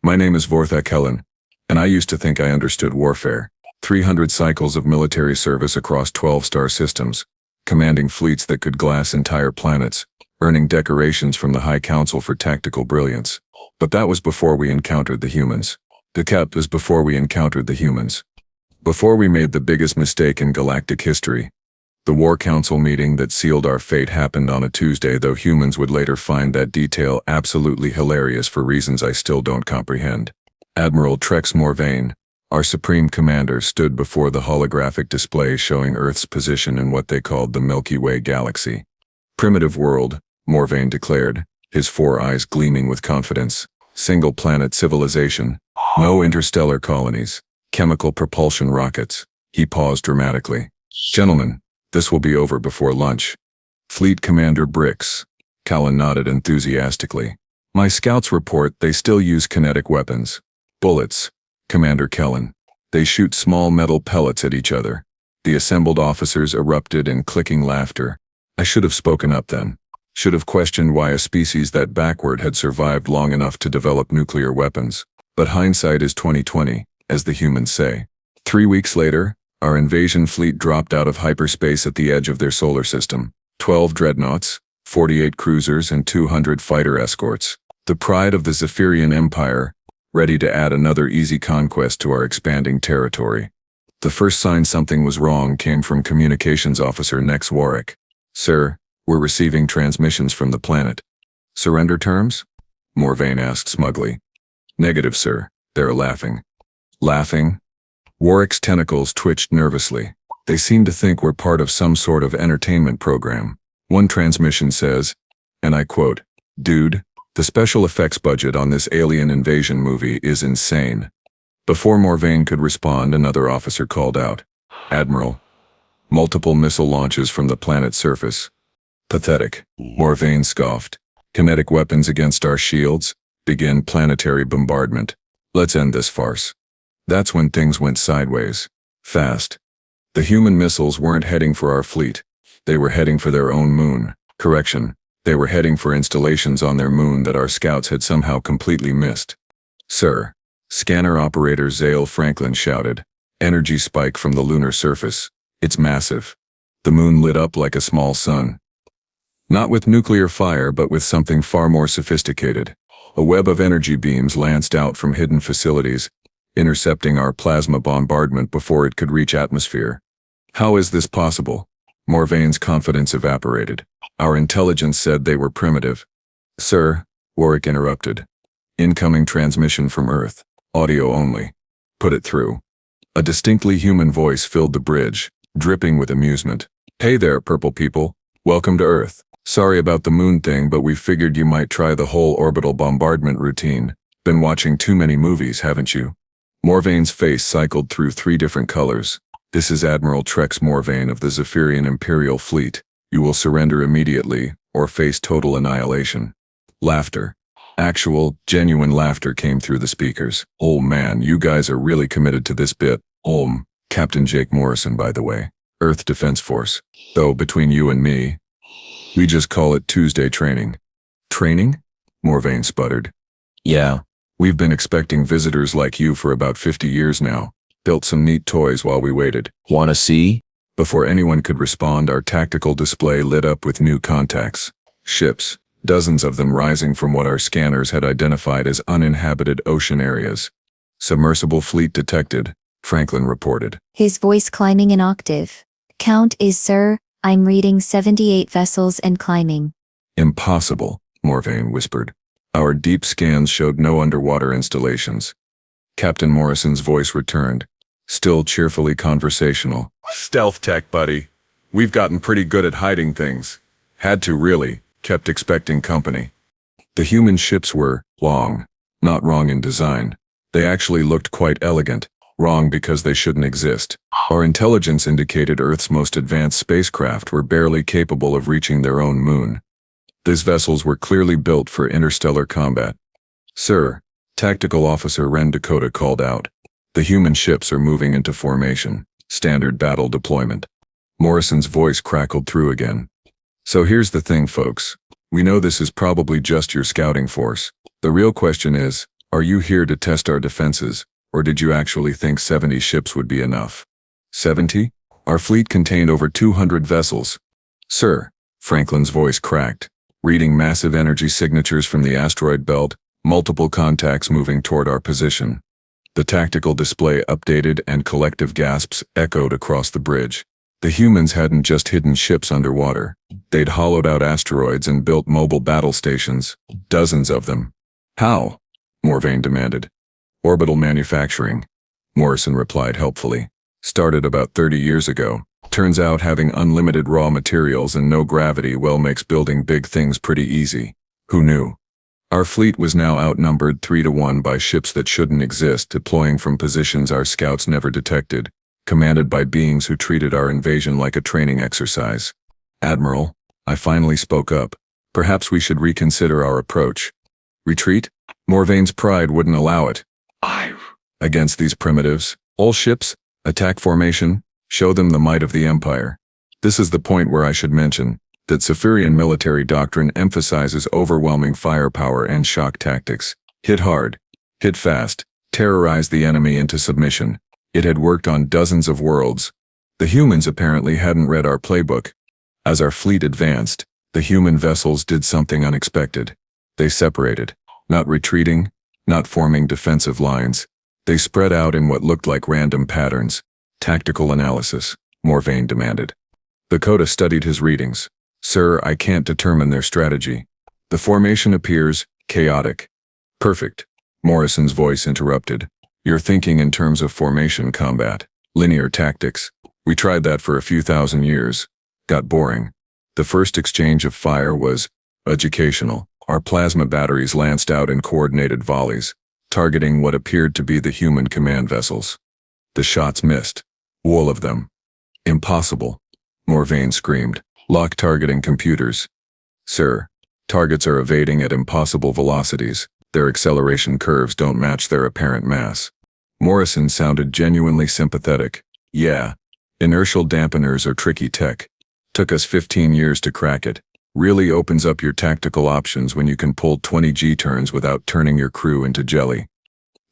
My name is Vorth Kellan, and I used to think I understood warfare. 300 cycles of military service across 12 star systems, commanding fleets that could glass entire planets, earning decorations from the High Council for tactical brilliance. But that was before we encountered the humans. Decap was before we encountered the humans. Before we made the biggest mistake in galactic history. The War Council meeting that sealed our fate happened on a Tuesday, though humans would later find that detail absolutely hilarious for reasons I still don't comprehend. Admiral Trex Morvain, our Supreme Commander, stood before the holographic display showing Earth's position in what they called the Milky Way galaxy. Primitive world, Morvain declared, his 4 eyes gleaming with confidence. Single-planet civilization. No interstellar colonies. Chemical propulsion rockets. He paused dramatically. Gentlemen, this will be over before lunch. Fleet Commander Brix. Kellan nodded enthusiastically. My scouts report they still use kinetic weapons. Bullets. Commander Kellan. They shoot small metal pellets at each other. The assembled officers erupted in clicking laughter. I should have spoken up then. Should have questioned why a species that backward had survived long enough to develop nuclear weapons. But hindsight is 20/20, as the humans say. 3 weeks later, our invasion fleet dropped out of hyperspace at the edge of their solar system. 12 dreadnoughts, 48 cruisers, and 200 fighter escorts. The pride of the Zephyrian Empire, ready to add another easy conquest to our expanding territory. The first sign something was wrong came from Communications Officer Nex Warwick. Sir, we're receiving transmissions from the planet. Surrender terms? Morvain asked smugly. Negative, sir. They're laughing. Laughing? Warwick's tentacles twitched nervously. They seemed to think we're part of some sort of entertainment program. One transmission says, and I quote, "Dude, the special effects budget on this alien invasion movie is insane." Before Morvain could respond, another officer called out, "Admiral, multiple missile launches from the planet's surface." Pathetic. Morvain scoffed. Kinetic weapons against our shields? Begin planetary bombardment. Let's end this farce. That's when things went sideways. Fast. The human missiles weren't heading for our fleet. They were heading for their own moon. Correction. They were heading for installations on their moon that our scouts had somehow completely missed. Sir. Scanner operator Zale Franklin shouted. Energy spike from the lunar surface. It's massive. The moon lit up like a small sun. Not with nuclear fire, but with something far more sophisticated. A web of energy beams lanced out from hidden facilities, intercepting our plasma bombardment before it could reach atmosphere. How is this possible? Morvain's confidence evaporated. Our intelligence said they were primitive. Sir, Warwick interrupted. Incoming transmission from Earth. Audio only. Put it through. A distinctly human voice filled the bridge, dripping with amusement. Hey there, purple people. Welcome to Earth. Sorry about the moon thing, but we figured you might try the whole orbital bombardment routine. Been watching too many movies, haven't you? Morvain's face cycled through 3 different colors. This is Admiral Trex Morvain of the Zephyrian Imperial Fleet. You will surrender immediately, or face total annihilation. Laughter. Actual, genuine laughter came through the speakers. Oh man, you guys are really committed to this bit. Captain Jake Morrison, by the way. Earth Defense Force. Though, between you and me, we just call it Tuesday training. Training? Morvain sputtered. Yeah. We've been expecting visitors like you for about 50 years now. Built some neat toys while we waited. Wanna see? Before anyone could respond, our tactical display lit up with new contacts. Ships, dozens of them rising from what our scanners had identified as uninhabited ocean areas. Submersible fleet detected, Franklin reported. His voice climbing an octave. Count is, sir, I'm reading 78 vessels and climbing. Impossible, Morvain whispered. Our deep scans showed no underwater installations. Captain Morrison's voice returned, still cheerfully conversational. Stealth tech, buddy. We've gotten pretty good at hiding things. Had to, really. Kept expecting company. The human ships were long, not wrong in design. They actually looked quite elegant, wrong because they shouldn't exist. Our intelligence indicated Earth's most advanced spacecraft were barely capable of reaching their own moon. These vessels were clearly built for interstellar combat. Sir, Tactical Officer Ren Dakota called out. The human ships are moving into formation. Standard battle deployment. Morrison's voice crackled through again. So here's the thing, folks. We know this is probably just your scouting force. The real question is, Are you here to test our defenses, or did you actually think 70 ships would be enough? 70? Our fleet contained over 200 vessels. Sir, Franklin's voice cracked, reading massive energy signatures from the asteroid belt, multiple contacts moving toward our position. The tactical display updated and collective gasps echoed across the bridge. The humans hadn't just hidden ships underwater. They'd hollowed out asteroids and built mobile battle stations, dozens of them. How? Morvain demanded. Orbital manufacturing, Morrison replied helpfully. Started about 30 years ago. Turns out having unlimited raw materials and no gravity makes building big things pretty easy. Who knew? Our fleet was now outnumbered 3-1 by ships that shouldn't exist, deploying from positions our scouts never detected, commanded by beings who treated our invasion like a training exercise. Admiral, I finally spoke up. Perhaps we should reconsider our approach. Retreat? Morvain's pride wouldn't allow it. Against these primitives, all ships, attack formation, show them the might of the Empire. This is the point where I should mention that Zephyrian military doctrine emphasizes overwhelming firepower and shock tactics. Hit hard, hit fast, terrorize the enemy into submission. It had worked on dozens of worlds. The humans apparently hadn't read our playbook. As our fleet advanced, the human vessels did something unexpected. They separated, not retreating, not forming defensive lines. They spread out in what looked like random patterns. Tactical analysis, Morvain demanded. The Coda studied his readings. Sir, I can't determine their strategy. The formation appears chaotic. Perfect. Morrison's voice interrupted. You're thinking in terms of formation combat, linear tactics. We tried that for a few thousand years. Got boring. The first exchange of fire was educational. Our plasma batteries lanced out in coordinated volleys, targeting what appeared to be the human command vessels. The shots missed. All of them. Impossible. Morvain screamed. Lock targeting computers. Sir, targets are evading at impossible velocities. Their acceleration curves don't match their apparent mass. Morrison sounded genuinely sympathetic. Yeah. Inertial dampeners are tricky tech. Took us 15 years to crack it. Really opens up your tactical options when you can pull 20 G-turns without turning your crew into jelly.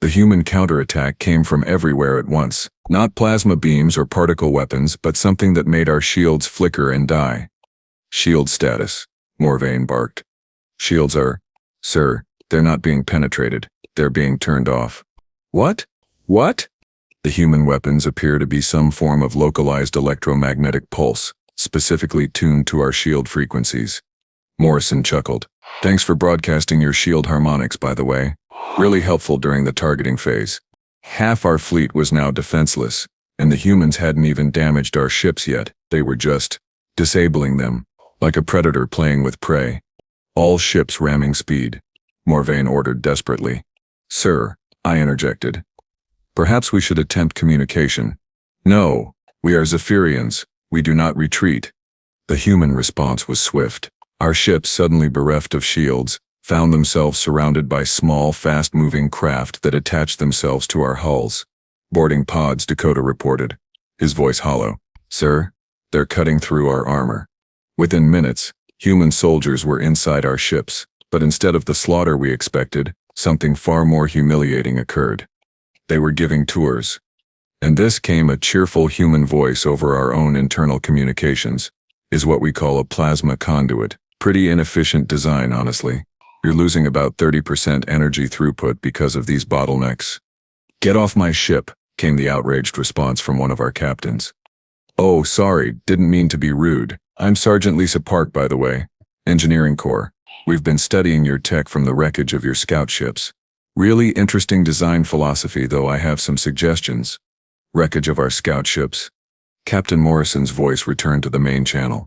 The human counterattack came from everywhere at once. Not plasma beams or particle weapons, but something that made our shields flicker and die. Shield status, Morvain barked. Shields are, sir, they're not being penetrated. They're being turned off. What? What? The human weapons appear to be some form of localized electromagnetic pulse, specifically tuned to our shield frequencies. Morrison chuckled. Thanks for broadcasting your shield harmonics, by the way. Really helpful during the targeting phase. Half our fleet was now defenseless, and the humans hadn't even damaged our ships yet. They were just disabling them, like a predator playing with prey. All ships ramming speed, Morvain ordered desperately. Sir, I interjected. Perhaps we should attempt communication. No, we are Zephyrians. We do not retreat. The human response was swift. Our ships, suddenly bereft of shields, found themselves surrounded by small, fast-moving craft that attached themselves to our hulls. Boarding pods, Dakota reported, his voice hollow. Sir, they're cutting through our armor. Within minutes, human soldiers were inside our ships, but instead of the slaughter we expected, something far more humiliating occurred. They were giving tours. And this came a cheerful human voice over our own internal communications, is what we call a plasma conduit. Pretty inefficient design, honestly. You're losing about 30% energy throughput because of these bottlenecks. Get off my ship, came the outraged response from one of our captains. Oh, sorry, didn't mean to be rude. I'm Sergeant Lisa Park, by the way. Engineering Corps. We've been studying your tech from the wreckage of your scout ships. Really interesting design philosophy, though I have some suggestions. Wreckage of our scout ships. Captain Morrison's voice returned to the main channel.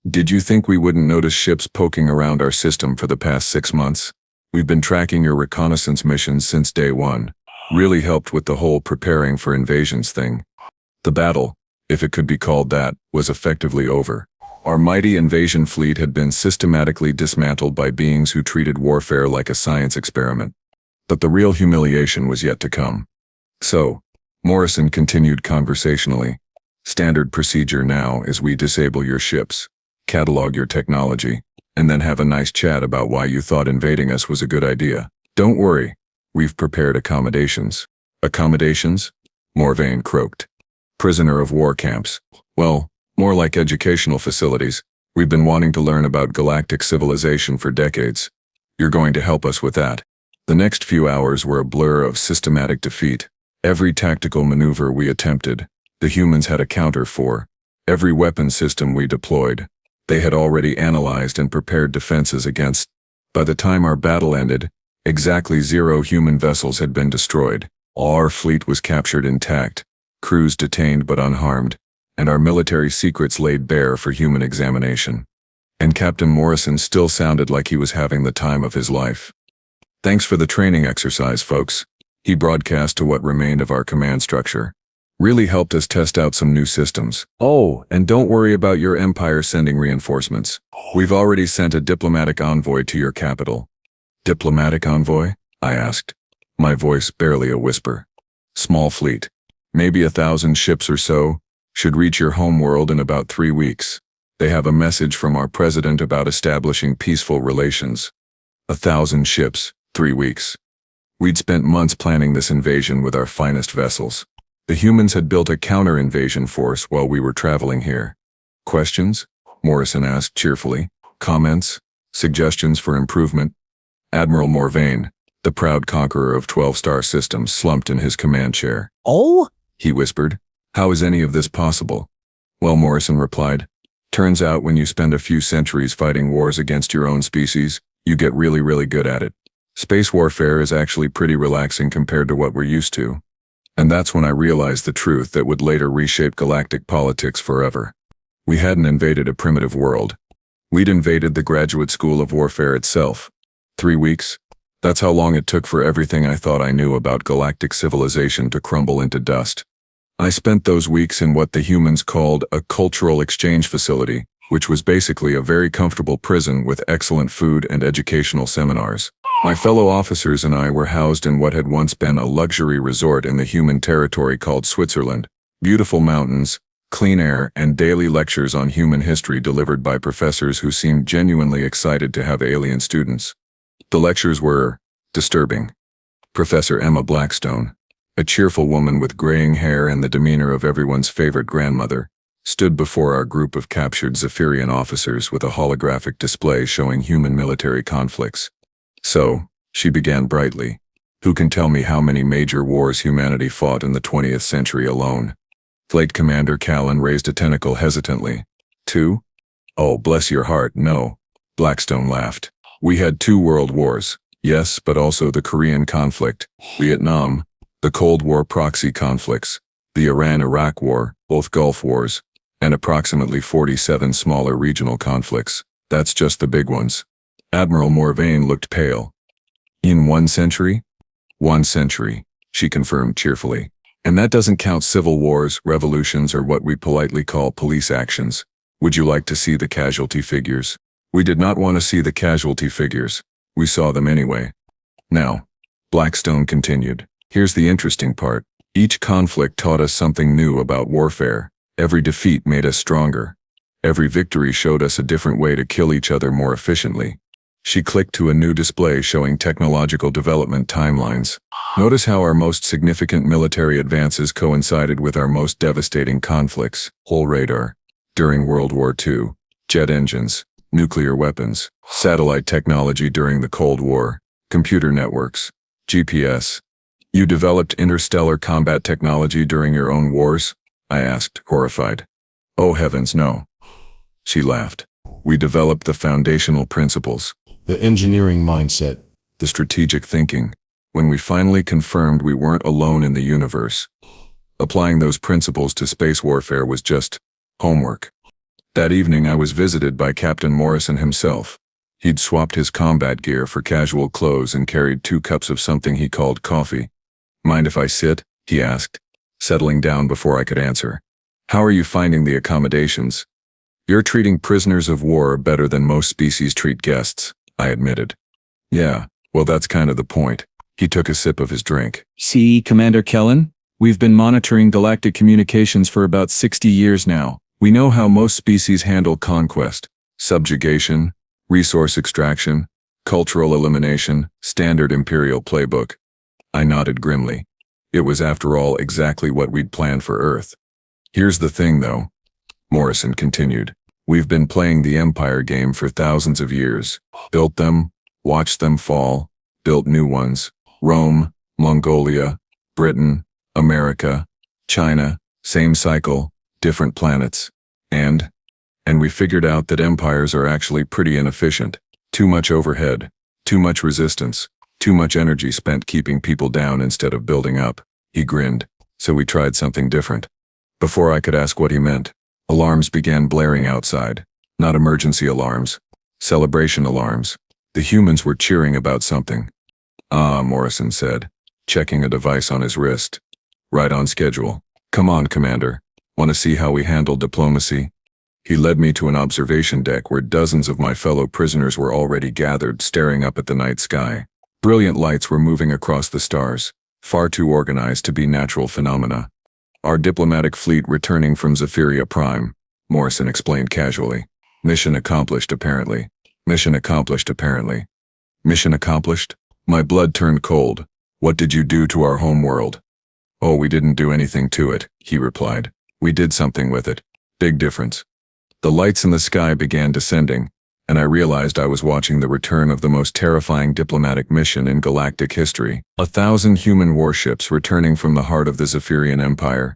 Did you think we wouldn't notice ships poking around our system for the past 6 months? We've been tracking your reconnaissance missions since day one. Really helped with the whole preparing for invasions thing. The battle, if it could be called that, was effectively over. Our mighty invasion fleet had been systematically dismantled by beings who treated warfare like a science experiment. But the real humiliation was yet to come. So, Morrison continued conversationally. Standard procedure now is we disable your ships, catalog your technology, and then have a nice chat about why you thought invading us was a good idea. Don't worry, we've prepared accommodations. Accommodations? Morvain croaked. Prisoner of war camps. Well, more like educational facilities. We've been wanting to learn about galactic civilization for decades. You're going to help us with that. The next few hours were a blur of systematic defeat. Every tactical maneuver we attempted, the humans had a counter for. Every weapon system we deployed, they had already analyzed and prepared defenses against. By the time our battle ended, exactly 0 human vessels had been destroyed. Our fleet was captured intact, crews detained but unharmed, and our military secrets laid bare for human examination. And Captain Morrison still sounded like he was having the time of his life. Thanks for the training exercise, folks. He broadcast to what remained of our command structure. Really helped us test out some new systems. Oh, and don't worry about your empire sending reinforcements. We've already sent a diplomatic envoy to your capital. Diplomatic envoy? I asked, my voice barely a whisper. Small fleet. Maybe 1,000 ships or so. Should reach your home world in about 3 weeks. They have a message from our president about establishing peaceful relations. 1,000 ships, 3 weeks. We'd spent months planning this invasion with our finest vessels. The humans had built a counter-invasion force while we were traveling here. Questions? Morrison asked cheerfully. Comments? Suggestions for improvement? Admiral Morvain, the proud conqueror of 12-star systems, slumped in his command chair. Oh? He whispered. How is any of this possible? Well, Morrison replied, turns out when you spend a few centuries fighting wars against your own species, you get really good at it. Space warfare is actually pretty relaxing compared to what we're used to. And that's when I realized the truth that would later reshape galactic politics forever. We hadn't invaded a primitive world. We'd invaded the graduate school of warfare itself. 3 weeks? That's how long it took for everything I thought I knew about galactic civilization to crumble into dust. I spent those weeks in what the humans called a cultural exchange facility, which was basically a very comfortable prison with excellent food and educational seminars. My fellow officers and I were housed in what had once been a luxury resort in the human territory called Switzerland. Beautiful mountains, clean air, and daily lectures on human history delivered by professors who seemed genuinely excited to have alien students. The lectures were disturbing. Professor Emma Blackstone, a cheerful woman with graying hair and the demeanor of everyone's favorite grandmother, stood before our group of captured Zephyrian officers with a holographic display showing human military conflicts. So, she began brightly, who can tell me how many major wars humanity fought in the 20th century alone? Flight Commander Kellan raised a tentacle hesitantly. 2? Oh, bless your heart, no. Blackstone laughed. We had 2 world wars, yes, but also the Korean conflict, Vietnam, the Cold War proxy conflicts, the Iran-Iraq War, both Gulf Wars, and approximately 47 smaller regional conflicts. That's just the big ones. Admiral Morvain looked pale. In 1 century? 1 century, she confirmed cheerfully. And that doesn't count civil wars, revolutions, or what we politely call police actions. Would you like to see the casualty figures? We did not want to see the casualty figures. We saw them anyway. Now, Blackstone continued, here's the interesting part. Each conflict taught us something new about warfare. Every defeat made us stronger. Every victory showed us a different way to kill each other more efficiently. She clicked to a new display showing technological development timelines. Notice how our most significant military advances coincided with our most devastating conflicts. Hull radar. During World War II. Jet engines. Nuclear weapons. Satellite technology during the Cold War. Computer networks. GPS. You developed interstellar combat technology during your own wars? I asked, horrified. Oh heavens, no. She laughed. We developed the foundational principles. The engineering mindset. The strategic thinking. When we finally confirmed we weren't alone in the universe. Applying those principles to space warfare was just homework. That evening I was visited by Captain Morrison himself. He'd swapped his combat gear for casual clothes and carried 2 cups of something he called coffee. Mind if I sit? He asked, settling down before I could answer. How are you finding the accommodations? You're treating prisoners of war better than most species treat guests, I admitted. Yeah, well that's kind of the point. He took a sip of his drink. See, Commander Kellan, we've been monitoring galactic communications for about 60 years now. We know how most species handle conquest, Subjugation, resource extraction, Cultural elimination, standard Imperial playbook. I nodded grimly. It was, after all, exactly what we'd planned for Earth. Here's the thing, though, Morrison continued. We've been playing the Empire game for thousands of years. Built them, watched them fall, built new ones. Rome, Mongolia, Britain, America, China, same cycle, different planets. And we figured out that empires are actually pretty inefficient. Too much overhead, too much resistance, too much energy spent keeping people down instead of building up. He grinned. So we tried something different. Before I could ask what he meant, alarms began blaring outside. Not emergency alarms. Celebration alarms. The humans were cheering about something. Ah, Morrison said, checking a device on his wrist. Right on schedule. Come on, Commander. Want to see how we handle diplomacy? He led me to an observation deck where dozens of my fellow prisoners were already gathered, staring up at the night sky. Brilliant lights were moving across the stars, far too organized to be natural phenomena. Our diplomatic fleet returning from Zephyria Prime, Morrison explained casually. Mission accomplished, apparently. Mission accomplished, apparently. Mission accomplished? My blood turned cold. What did you do to our home world? Oh, we didn't do anything to it, he replied. We did something with it. Big difference. The lights in the sky began descending, and I realized I was watching the return of the most terrifying diplomatic mission in galactic history. 1,000 human warships returning from the heart of the Zephyrian Empire.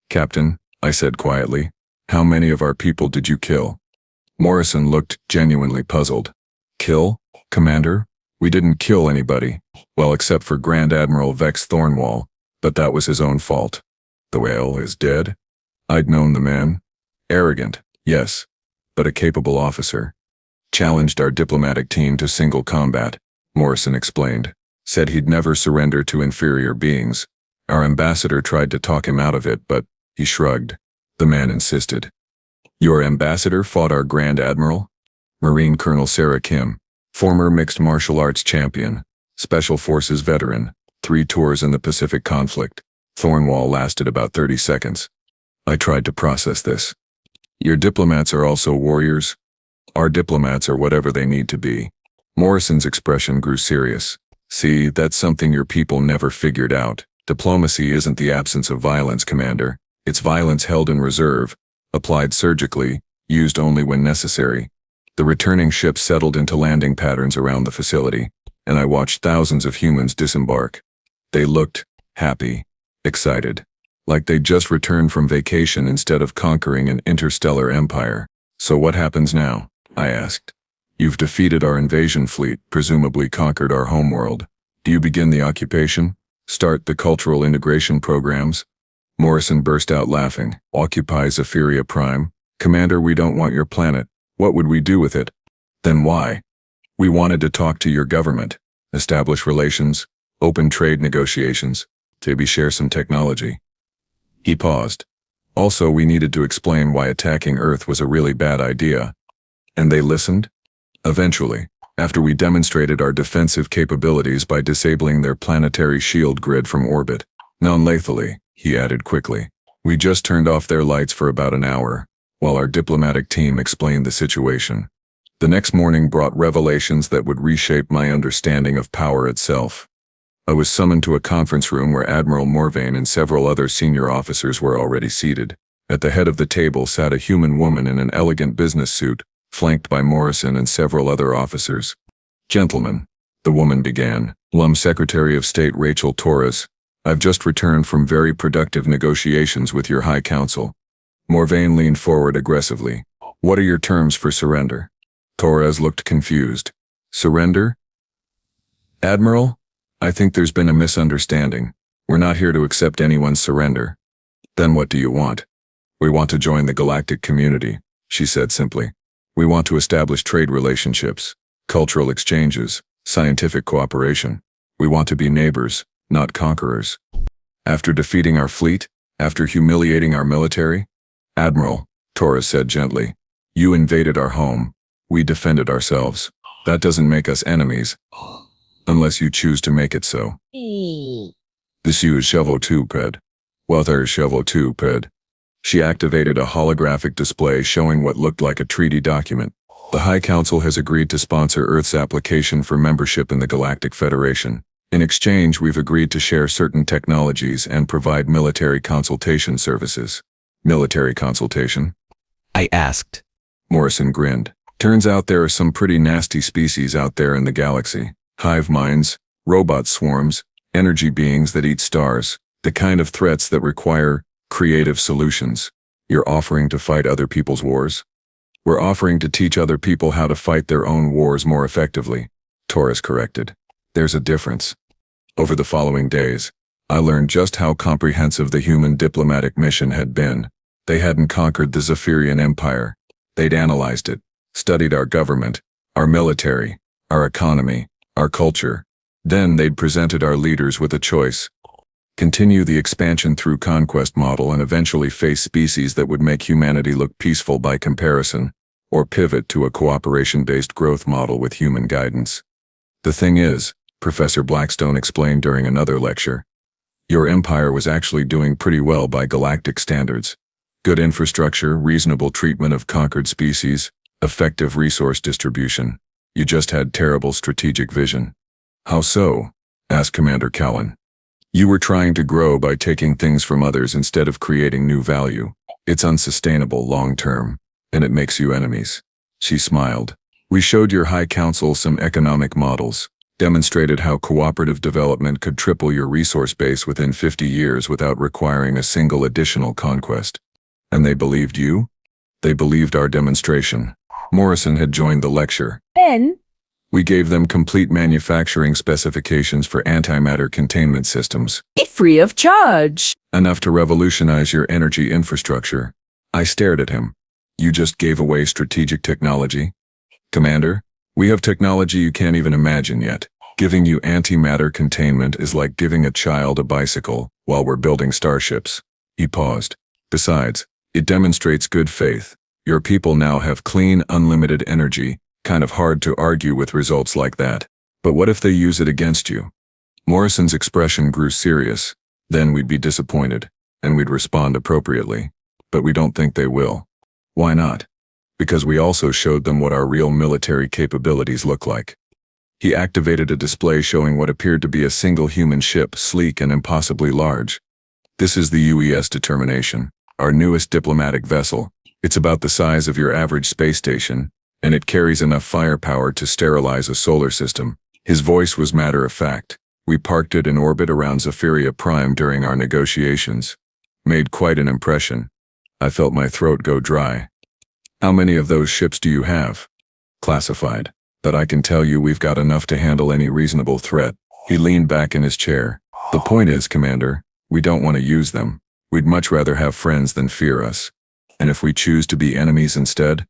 Captain, I said quietly, how many of our people did you kill? Morrison looked genuinely puzzled. Kill? Commander? We didn't kill anybody. Well, except for Grand Admiral Vex Thornwall, but that was his own fault. The whale is dead? I'd known the man. Arrogant, yes, but a capable officer. Challenged our diplomatic team to single combat, Morrison explained. Said he'd never surrender to inferior beings. Our ambassador tried to talk him out of it, but he shrugged. The man insisted. Your ambassador fought our Grand Admiral? Marine Colonel Sarah Kim, former mixed martial arts champion, Special Forces veteran, 3 tours in the Pacific conflict. Thornwall lasted about 30 seconds. I tried to process this. Your diplomats are also warriors? Our diplomats are whatever they need to be. Morrison's expression grew serious. See, that's something your people never figured out. Diplomacy isn't the absence of violence, Commander. It's violence held in reserve, applied surgically, used only when necessary. The returning ship settled into landing patterns around the facility, and I watched thousands of humans disembark. They looked happy, excited, like they'd just returned from vacation instead of conquering an interstellar empire. So what happens now? I asked. You've defeated our invasion fleet, presumably conquered our homeworld. Do you begin the occupation? Start the cultural integration programs? Morrison burst out laughing. Occupy Zephyria Prime? Commander, we don't want your planet. What would we do with it? Then why? We wanted to talk to your government, establish relations, open trade negotiations, maybe share some technology. He paused. Also, we needed to explain why attacking Earth was a really bad idea. And they listened? Eventually, after we demonstrated our defensive capabilities by disabling their planetary shield grid from orbit. Non-lethally, he added quickly. We just turned off their lights for about an hour, while our diplomatic team explained the situation. The next morning brought revelations that would reshape my understanding of power itself. I was summoned to a conference room where Admiral Morvain and several other senior officers were already seated. At the head of the table sat a human woman in an elegant business suit, flanked by Morrison and several other officers. Gentlemen, the woman began. Secretary of State Rachel Torres, I've just returned from very productive negotiations with your High Council. Morvain leaned forward aggressively. What are your terms for surrender? Torres looked confused. Surrender? Admiral? I think there's been a misunderstanding. We're not here to accept anyone's surrender. Then what do you want? We want to join the galactic community, she said simply. We want to establish trade relationships, cultural exchanges, scientific cooperation. We want to be neighbors, not conquerors. After defeating our fleet, after humiliating our military? Admiral, Torres said gently, you invaded our home. We defended ourselves. That doesn't make us enemies. Unless you choose to make it so. This you is Chevo 2, Ped. Well, there's Chevo 2, Ped. She activated a holographic display showing what looked like a treaty document. The High Council has agreed to sponsor Earth's application for membership in the Galactic Federation. In exchange, we've agreed to share certain technologies and provide military consultation services. Military consultation? I asked. Morrison grinned. Turns out there are some pretty nasty species out there in the galaxy. Hive minds, robot swarms, energy beings that eat stars. The kind of threats that require creative solutions. You're offering to fight other people's wars? We're offering to teach other people how to fight their own wars more effectively, Taurus corrected. There's a difference. Over the following days, I learned just how comprehensive the human diplomatic mission had been. They hadn't conquered the Zephyrian Empire. They'd analyzed it, studied our government, our military, our economy, our culture. Then they'd presented our leaders with a choice. Continue the expansion through conquest model and eventually face species that would make humanity look peaceful by comparison, or pivot to a cooperation-based growth model with human guidance. The thing is, Professor Blackstone explained during another lecture, your empire was actually doing pretty well by galactic standards. Good infrastructure, reasonable treatment of conquered species, effective resource distribution. You just had terrible strategic vision. How so? Asked Commander Kellan. You were trying to grow by taking things from others instead of creating new value. It's unsustainable long-term, and it makes you enemies. She smiled. We showed your High Council some economic models, demonstrated how cooperative development could triple your resource base within 50 years without requiring a single additional conquest. And they believed you? They believed our demonstration. Morrison had joined the lecture. Then, We gave them complete manufacturing specifications for antimatter containment systems. free of charge. Enough to revolutionize your energy infrastructure. I stared at him. You just gave away strategic technology? Commander, we have technology you can't even imagine yet. Giving you antimatter containment is like giving a child a bicycle while we're building starships. He paused. Besides, it demonstrates good faith. Your people now have clean, unlimited energy. Kind of hard to argue with results like that. But what if they use it against you? Morrison's expression grew serious. Then we'd be disappointed, and we'd respond appropriately. But we don't think they will. Why not? Because we also showed them what our real military capabilities look like. He activated a display showing what appeared to be a single human ship, sleek and impossibly large. This is the UES Determination, our newest diplomatic vessel. It's about the size of your average space station, and it carries enough firepower to sterilize a solar system. His voice was matter-of-fact. We parked it in orbit around Zephyria Prime during our negotiations. Made quite an impression. I felt my throat go dry. How many of those ships do you have? Classified. But I can tell you we've got enough to handle any reasonable threat. He leaned back in his chair. The point is, Commander, we don't want to use them. We'd much rather have friends than fear us. And if we choose to be enemies instead?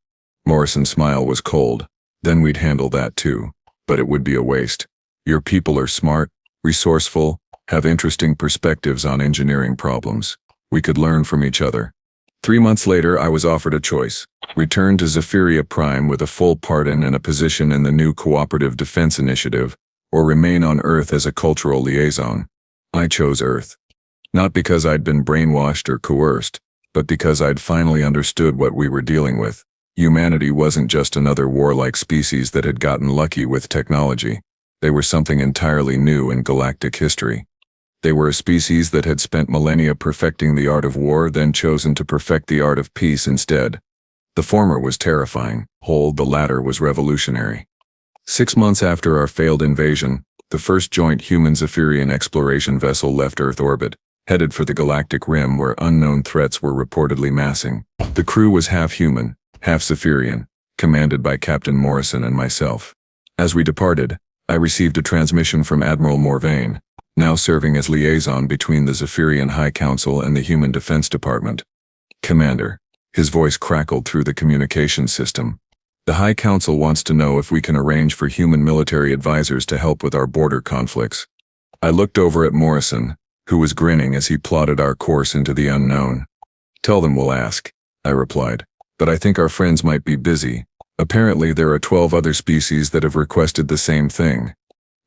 Morrison's smile was cold. Then we'd handle that too. But it would be a waste. Your people are smart, resourceful, have interesting perspectives on engineering problems. We could learn from each other. 3 months later, I was offered a choice. Return to Zephyria Prime with a full pardon and a position in the new Cooperative Defense Initiative, or remain on Earth as a cultural liaison. I chose Earth. Not because I'd been brainwashed or coerced, but because I'd finally understood what we were dealing with. Humanity wasn't just another warlike species that had gotten lucky with technology. They were something entirely new in galactic history. They were a species that had spent millennia perfecting the art of war, then chosen to perfect the art of peace instead. The former was terrifying, the latter was revolutionary. 6 months after our failed invasion, the first joint human Zephyrian exploration vessel left Earth orbit, headed for the galactic rim where unknown threats were reportedly massing. The crew was half human, half Zephyrian, commanded by Captain Morrison and myself. As we departed, I received a transmission from Admiral Morvain, now serving as liaison between the Zephyrian High Council and the Human Defense Department. Commander, his voice crackled through the communication system. The High Council wants to know if we can arrange for human military advisors to help with our border conflicts. I looked over at Morrison, who was grinning as he plotted our course into the unknown. Tell them we'll ask, I replied. But I think our friends might be busy. Apparently there are 12 other species that have requested the same thing.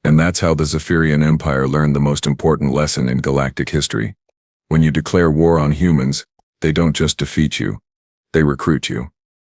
And that's how the Zephyrian Empire learned the most important lesson in galactic history. When you declare war on humans, they don't just defeat you. They recruit you.